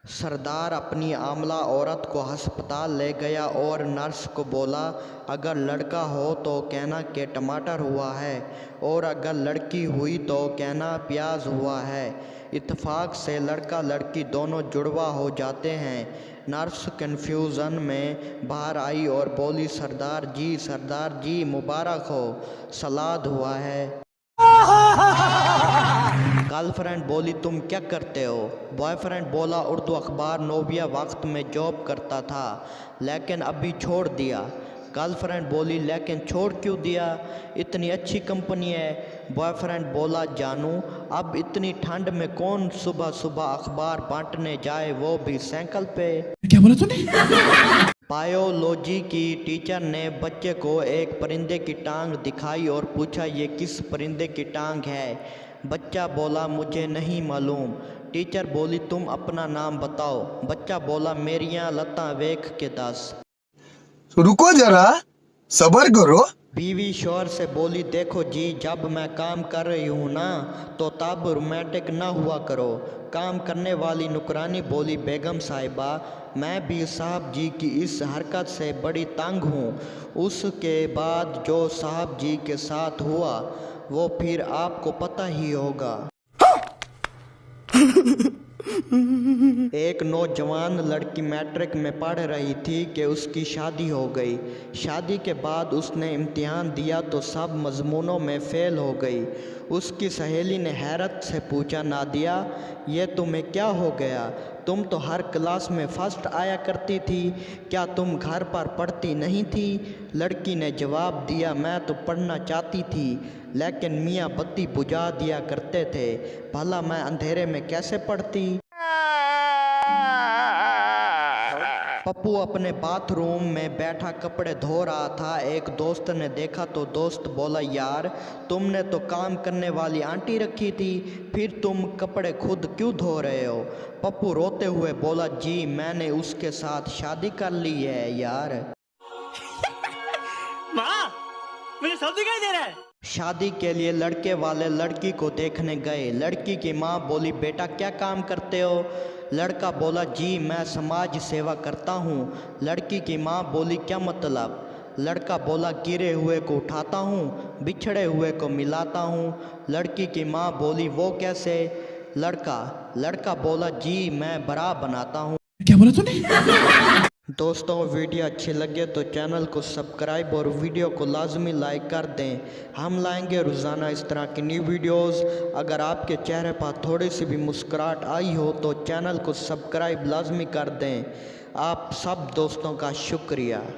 सरदार अपनी आमला औरत को अस्पताल ले गया और नर्स को बोला, अगर लड़का हो तो कहना कि टमाटर हुआ है और अगर लड़की हुई तो कहना प्याज हुआ है। इत्तेफाक से लड़का लड़की दोनों जुड़वा हो जाते हैं। नर्स कन्फ्यूज़न में बाहर आई और बोली, सरदार जी मुबारक हो, सलाद हुआ है। गर्लफ्रेंड बोली, तुम क्या करते हो? बॉयफ्रेंड बोला, उर्दू अखबार नोबिया वक्त में जॉब करता था लेकिन अभी छोड़ दिया। गर्लफ्रेंड बोली, लेकिन छोड़ क्यों दिया? इतनी अच्छी कंपनी है। बॉयफ्रेंड बोला, जानू अब इतनी ठंड में कौन सुबह सुबह अखबार बांटने जाए, वो भी साइकिल पे। क्या बोला तूने? बायोलॉजी की टीचर ने बच्चे को एक परिंदे की टांग दिखाई और पूछा, ये किस परिंदे की टांग है? बच्चा बोला, मुझे नहीं मालूम। टीचर बोली, तुम अपना नाम बताओ। बच्चा बोला, मेरियां लत्तां वेख के दस। रुको जरा, सबर करो। बीवी शोर से बोली, देखो जी, जब मैं काम कर रही हूँ ना तो तब रोमांटिक ना हुआ करो। काम करने वाली नुकरानी बोली, बेगम साहिबा मैं भी साहब जी की इस हरकत से बड़ी तंग हूँ। उसके बाद जो साहब जी के साथ हुआ वो फिर आपको पता ही होगा। एक नौजवान लड़की मैट्रिक में पढ़ रही थी कि उसकी शादी हो गई। शादी के बाद उसने इम्तिहान दिया तो सब मज़मूनों में फ़ेल हो गई। उसकी सहेली ने हैरत से पूछा, नादिया ये तुम्हें क्या हो गया? तुम तो हर क्लास में फ़र्स्ट आया करती थी, क्या तुम घर पर पढ़ती नहीं थी? लड़की ने जवाब दिया, मैं तो पढ़ना चाहती थी लेकिन मियाँ बत्ती बुझा दिया करते थे, भला मैं अंधेरे में कैसे पढ़ती। पप्पू अपने बाथरूम में बैठा कपड़े धो रहा था। एक दोस्त ने देखा तो दोस्त बोला, यार तुमने तो काम करने वाली आंटी रखी थी, फिर तुम कपड़े खुद क्यों धो रहे हो? पप्पू रोते हुए बोला, जी मैंने उसके साथ शादी कर ली है यार। माँ, मुझे सब दिखाई दे रहा है। शादी के लिए लड़के वाले लड़की को देखने गए। लड़की की माँ बोली, बेटा क्या काम करते हो? लड़का बोला, जी मैं समाज सेवा करता हूँ। लड़की की माँ बोली, क्या मतलब? लड़का बोला, गिरे हुए को उठाता हूँ, बिछड़े हुए को मिलाता हूँ। लड़की की माँ बोली, वो कैसे? लड़का बोला, जी मैं बरा बनाता हूँ। क्या बोला तूने? दोस्तों वीडियो अच्छी लगे तो चैनल को सब्सक्राइब और वीडियो को लाजमी लाइक कर दें। हम लाएंगे रोज़ाना इस तरह की न्यू वीडियोस। अगर आपके चेहरे पर थोड़ी सी भी मुस्कुराहट आई हो तो चैनल को सब्सक्राइब लाजमी कर दें। आप सब दोस्तों का शुक्रिया।